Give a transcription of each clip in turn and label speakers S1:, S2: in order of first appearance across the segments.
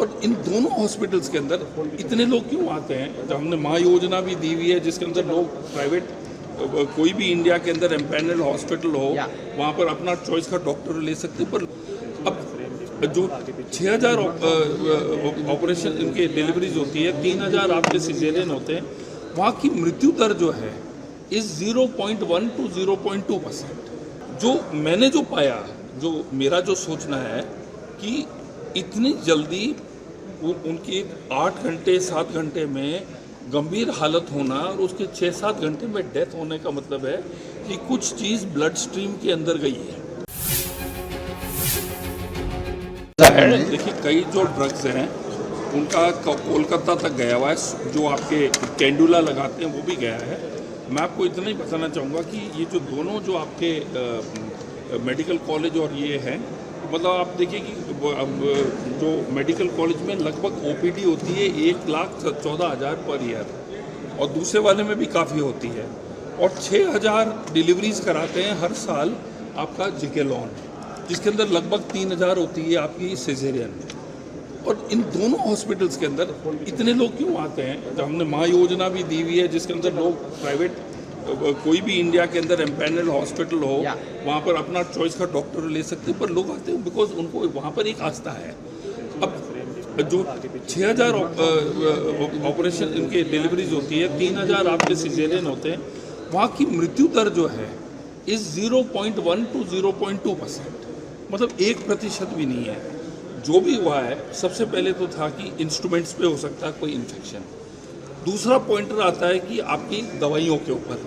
S1: और इन दोनों हॉस्पिटल्स के अंदर इतने लोग क्यों आते हैं? जब हमने महायोजना भी दी हुई है जिसके अंदर लोग प्राइवेट कोई भी इंडिया के अंदर एम्पैनल्ड हॉस्पिटल हो वहाँ पर अपना चॉइस का डॉक्टर ले सकते हैं। पर अब जो 6000 ऑपरेशन इनके डिलीवरीज होती है, 3000 आपके सिजेरियन होते हैं, वहाँ की मृत्यु दर जो है इस 0.1 to 0.2%। जो मैंने जो पाया, जो मेरा जो सोचना है कि इतनी जल्दी उनकी 8 घंटे 7 घंटे में गंभीर हालत होना और उसके 6-7 घंटे में डेथ होने का मतलब है कि कुछ चीज़ ब्लड स्ट्रीम के अंदर गई है। देखिए, कई जो ड्रग्स हैं उनका कोलकाता तक गया हुआ है, जो आपके कैंडुला लगाते हैं वो भी गया है। मैं आपको इतना ही बताना चाहूँगा कि ये जो दोनों जो आपके मेडिकल कॉलेज और ये हैं, मतलब आप देखिए कि जो मेडिकल कॉलेज में लगभग ओपीडी होती है 1,14,000 पर ईयर और दूसरे वाले में भी काफ़ी होती है, और 6,000 डिलीवरीज कराते हैं हर साल आपका जिकेलॉन, जिसके अंदर लगभग 3,000 होती है आपकी सिजेरियन। और इन दोनों हॉस्पिटल्स के अंदर इतने लोग क्यों आते हैं? जब हमने महायोजना भी दी हुई है जिसके अंदर लोग प्राइवेट कोई भी इंडिया के अंदर एम्पैनल्ड हॉस्पिटल हो वहाँ पर अपना चॉइस का डॉक्टर ले सकते हैं, पर लोग आते हैं बिकॉज उनको वहाँ पर एक आस्था है। अब जो 6,000 ऑपरेशन इनके डिलीवरीज होती है, 3,000 आपके सिजेरियन होते हैं, वहाँ की मृत्यु दर जो है इस 0.1 to 0.2%, मतलब 1% भी नहीं है। जो भी हुआ है, सबसे पहले तो था कि इंस्ट्रूमेंट्स पे हो सकता है कोई इन्फेक्शन। दूसरा पॉइंटर आता है कि आपकी दवाइयों के ऊपर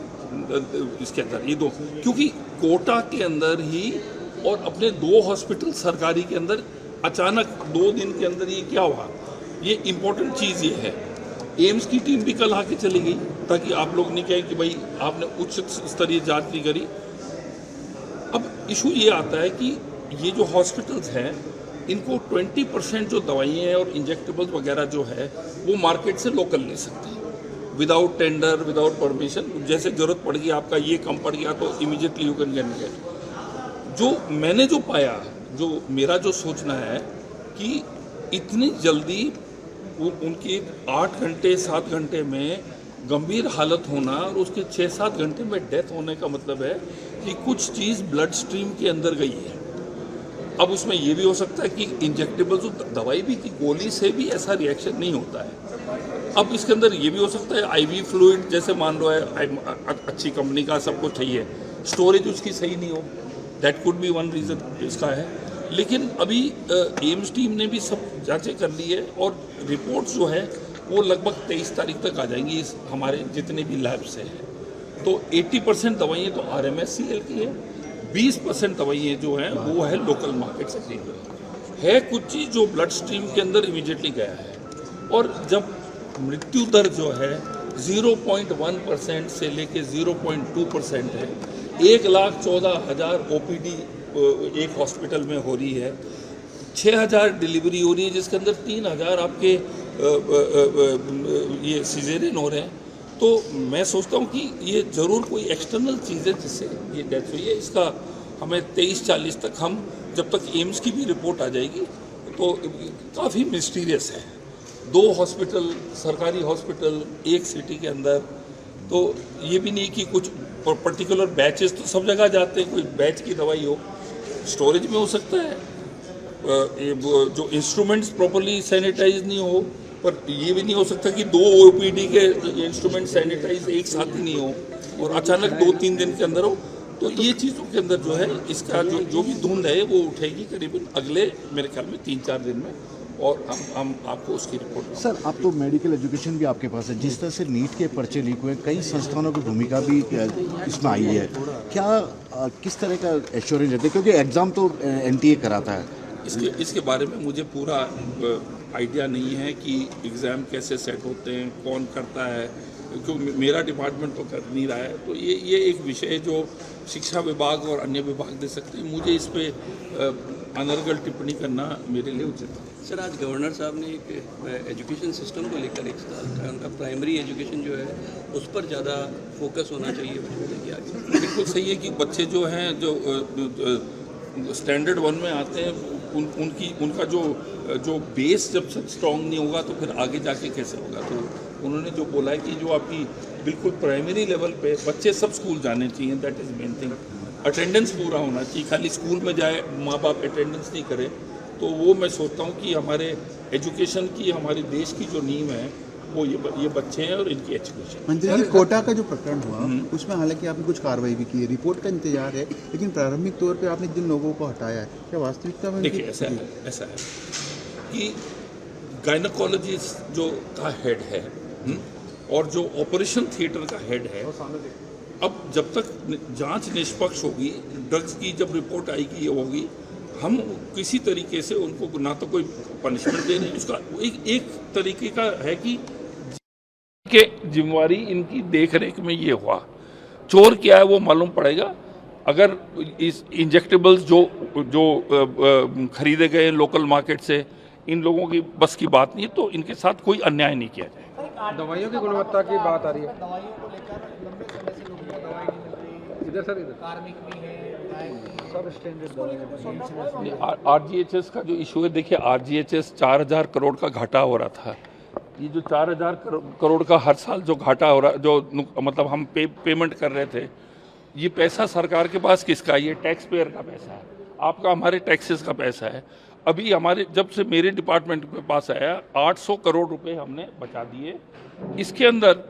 S1: इसके अंदर ये दो, क्योंकि कोटा के अंदर ही और अपने 2 हॉस्पिटल सरकारी के अंदर अचानक 2 दिन के अंदर ये क्या हुआ, ये इम्पोर्टेंट चीज़ ये है। एम्स की टीम भी कल आके चली गई ताकि आप लोग नहीं कहें कि भाई आपने उच्च स्तरीय जांच नहीं करी। अब इशू ये आता है कि ये जो हॉस्पिटल्स हैं इनको 20% जो दवाइयाँ हैं और इंजेक्टेबल्स वगैरह जो है वो मार्केट से लोकल ले सकते हैं विदाउट टेंडर, विदाउट परमिशन। जैसे ज़रूरत पड़ गई, आपका ये कम पड़ गया तो इमीडिएटली यू कैन गेट। जो मैंने जो पाया, जो मेरा जो सोचना है कि इतनी जल्दी उनकी 8 घंटे 7 घंटे में गंभीर हालत होना और उसके 6-7 घंटे में डेथ होने का मतलब है कि कुछ चीज़ ब्लड स्ट्रीम के अंदर गई है। अब उसमें ये भी हो सकता है कि इंजेक्टेबल जो दवाई भी की गोली से भी ऐसा रिएक्शन नहीं होता है। अब इसके अंदर ये भी हो सकता है आईवी फ्लूइड, जैसे मान लो है अच्छी कंपनी का सब कुछ चाहिए, स्टोरेज उसकी सही नहीं हो, that could be one reason इसका है। लेकिन अभी एम्स टीम ने भी सब जांचें कर ली है और रिपोर्ट्स जो है वो लगभग 23 तारीख तक आ जाएंगी इस हमारे जितने भी लैब से हैं। तो 80% दवाइयाँ तो RMSCL की है, 20% दवाइयाँ जो हैं वो है लोकल मार्केट से ली है। कुछ चीज़ जो ब्लड स्ट्रीम के अंदर इमीडिएटली गया है, और जब मृत्यु दर जो है 0.1% से लेके 0.2% है, 1,14,000 OPD एक हॉस्पिटल में हो रही है, 6,000 डिलीवरी हो रही है जिसके अंदर 3,000 आपके ये सिजेरियन हो रहे हैं। तो मैं सोचता हूँ कि ये ज़रूर कोई एक्सटर्नल चीज़ है जिससे ये डेथ हुई है। इसका हमें 23-40 तक, हम जब तक एम्स की भी रिपोर्ट आ जाएगी तो काफ़ी मिस्टीरियस है। 2 हॉस्पिटल, सरकारी हॉस्पिटल एक सिटी के अंदर, तो ये भी नहीं कि कुछ पर्टिकुलर बैचेस तो सब जगह जाते हैं, कोई बैच की दवाई हो, स्टोरेज में हो सकता है, जो इंस्ट्रूमेंट्स प्रॉपर्ली सैनिटाइज नहीं हो, पर ये भी नहीं हो सकता कि 2 OPD के इंस्ट्रूमेंट सैनिटाइज एक साथ ही नहीं हो और अचानक 2-3 दिन के अंदर हो। तो ये चीज़ों के अंदर जो है इसका जो भी धुंध है वो उठेगी करीबन अगले मेरे ख्याल में 3-4 दिन में, और हम आपको उसकी रिपोर्ट।
S2: सर, आप तो मेडिकल एजुकेशन भी आपके पास है, जिस तरह से नीट के पर्चे लीक हुए, कई संस्थानों की भूमिका भी इसमें आई है, क्या किस तरह का एश्योरेंस देते हैं, क्योंकि एग्ज़ाम तो NTA कराता है?
S1: इसके बारे में मुझे पूरा आइडिया नहीं है कि एग्ज़ाम कैसे सेट होते हैं, कौन करता है, क्योंकि मेरा डिपार्टमेंट तो कर नहीं रहा है। तो ये एक विषय है जो शिक्षा विभाग और अन्य विभाग दे सकते हैं। मुझे इस पर अनर्गल टिप्पणी करना मेरे लिए उचित है।
S3: सर, आज गवर्नर साहब ने एक एजुकेशन सिस्टम को लेकर एक सवाल था, उनका प्राइमरी एजुकेशन जो है उस पर ज़्यादा फोकस होना चाहिए बच्चों के आगे।
S1: बिल्कुल सही है कि बच्चे जो हैं जो स्टैंडर्ड 1 में आते हैं उनका जो बेस जब तक स्ट्रॉन्ग नहीं होगा तो फिर आगे जाके कैसे होगा। तो उन्होंने जो बोला है कि जो आपकी बिल्कुल प्राइमरी लेवल पे बच्चे सब स्कूल जाने चाहिए, that is main thing. Attendance पूरा होना चाहिए, खाली स्कूल में जाए माँ बाप अटेंडेंस नहीं करे तो वो मैं सोचता हूँ कि हमारे एजुकेशन की, हमारे देश की जो नींव है वो ये बच्चे हैं और इनकी एजुकेशन।
S4: मंत्री जी, कोटा का जो प्रकरण हुआ उसमें हालांकि आपने कुछ कार्रवाई भी की है, रिपोर्ट का इंतजार है, लेकिन प्रारंभिक तौर पे आपने जिन लोगों को हटाया है क्या वास्तविकता में?
S1: देखिए ऐसा है कि गायनोकोलॉजिस्ट जो का हेड है और जो ऑपरेशन थिएटर का हेड है, अब जब तक जांच निष्पक्ष होगी, ड्रग्स की जब रिपोर्ट आएगी ये होगी, हम किसी तरीके से उनको ना तो कोई पनिशमेंट दे रहे हैं, उसका एक तरीके का है कि जिम्मेवारी इनकी देख रेख में ये हुआ। चोर क्या है वो मालूम पड़ेगा। अगर इस इंजेक्टेबल्स जो खरीदे गए लोकल मार्केट से, इन लोगों की बस की बात नहीं है, तो इनके साथ कोई अन्याय नहीं किया जाए।
S5: दवाइयों की गुणवत्ता की बात आ रही है,
S6: दवाइयों को लेकर लंबे समय से लोगों को दवाई नहीं मिल रही है,
S5: इधर सर इधर
S6: कार्मिक भी है,
S5: सब स्टैंडर्ड दवाइयाँ।
S1: आरजीएचएस का जो इशू है, देखिए आरजीएचएस 4000 करोड़ का घाटा हो रहा था। ये जो 4000 करोड़ का हर साल जो घाटा हो रहा, जो मतलब हम पेमेंट कर रहे थे, ये पैसा सरकार के पास किसका? ये टैक्स पेयर का पैसा है, आपका, हमारे टैक्सेस का पैसा है। अभी हमारे जब से मेरे डिपार्टमेंट के पास आया 800 करोड़ रुपए हमने बचा दिए। इसके अंदर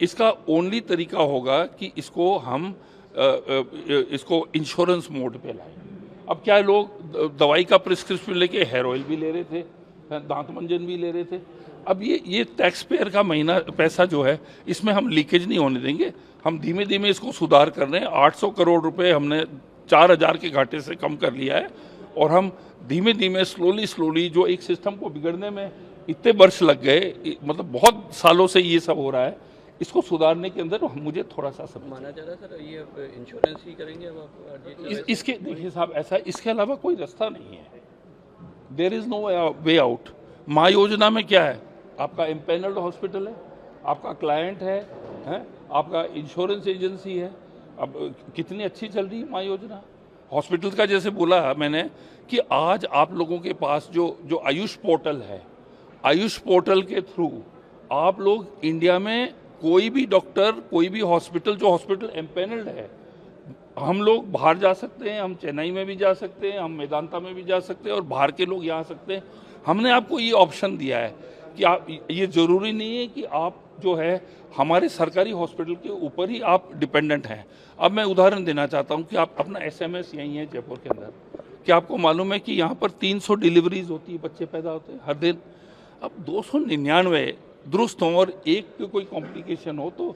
S1: इसका ओनली तरीका होगा कि इसको हम इसको इंश्योरेंस मोड पे लाएं। अब क्या लोग दवाई का प्रिस्क्रिप्शन लेके हेयर ऑयल भी ले रहे थे, दांत मंजन भी ले रहे थे। अब ये टैक्स पेयर का महीना पैसा जो है, इसमें हम लीकेज नहीं होने देंगे। हम धीमे धीमे इसको सुधार कर रहे हैं। 800 करोड़ रुपए हमने 4000 के घाटे से कम कर लिया है और हम धीमे धीमे स्लोली जो एक सिस्टम को बिगड़ने में इतने वर्ष लग गए, मतलब बहुत सालों से ये सब हो रहा है, इसको सुधारने के अंदर मुझे थोड़ा सा समय
S3: माना जा रहा है सर ये इंश्योरेंस ही करेंगे अब आप?
S1: इसके देखिए साहब, ऐसा इसके अलावा कोई रास्ता नहीं है। There is no way out. माँ योजना में क्या है? आपका एम्पैनल्ड हॉस्पिटल है, आपका क्लाइंट है, आपका इंश्योरेंस एजेंसी है। अब कितनी अच्छी चल रही है माँ योजना। हॉस्पिटल का जैसे बोला मैंने कि आज आप लोगों के पास जो आयुष पोर्टल है, आयुष पोर्टल के थ्रू आप लोग इंडिया में कोई भी डॉक्टर, कोई भी हॉस्पिटल, जो हॉस्पिटल एम्पैनल्ड है, हम लोग बाहर जा सकते हैं, हम चेन्नई में भी जा सकते हैं, हम मेदांता में भी जा सकते हैं और बाहर के लोग यहाँ आ सकते हैं। हमने आपको ये ऑप्शन दिया है कि आप, ये ज़रूरी नहीं है कि आप जो है हमारे सरकारी हॉस्पिटल के ऊपर ही आप डिपेंडेंट हैं। अब मैं उदाहरण देना चाहता हूँ कि आप अपना SMS यहीं है जयपुर के अंदर, क्या आपको मालूम है कि यहाँ पर 300 डिलीवरीज होती है, बच्चे पैदा होते हैं हर दिन। अब 299 दुरुस्त हों और एक की कोई कॉम्प्लिकेशन हो तो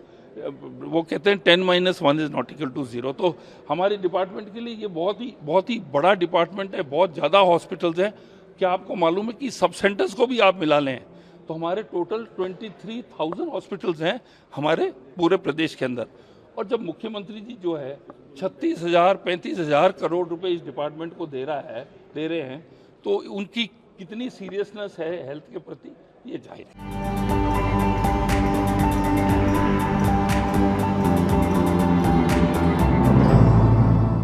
S1: वो कहते हैं 10 - 1 इज़ नॉट इक्वल टू 0। तो हमारे डिपार्टमेंट के लिए ये बहुत ही बड़ा डिपार्टमेंट है, बहुत ज़्यादा हॉस्पिटल्स हैं। क्या आपको मालूम है कि सब सेंटर्स को भी आप मिला लें तो हमारे टोटल 23,000 हॉस्पिटल्स हैं हमारे पूरे प्रदेश के अंदर। और जब मुख्यमंत्री जी जो है 36,000-35,000 करोड़ रुपए इस डिपार्टमेंट को दे रहे हैं, तो उनकी कितनी सीरियसनेस है हेल्थ के प्रति, ये जाहिर है।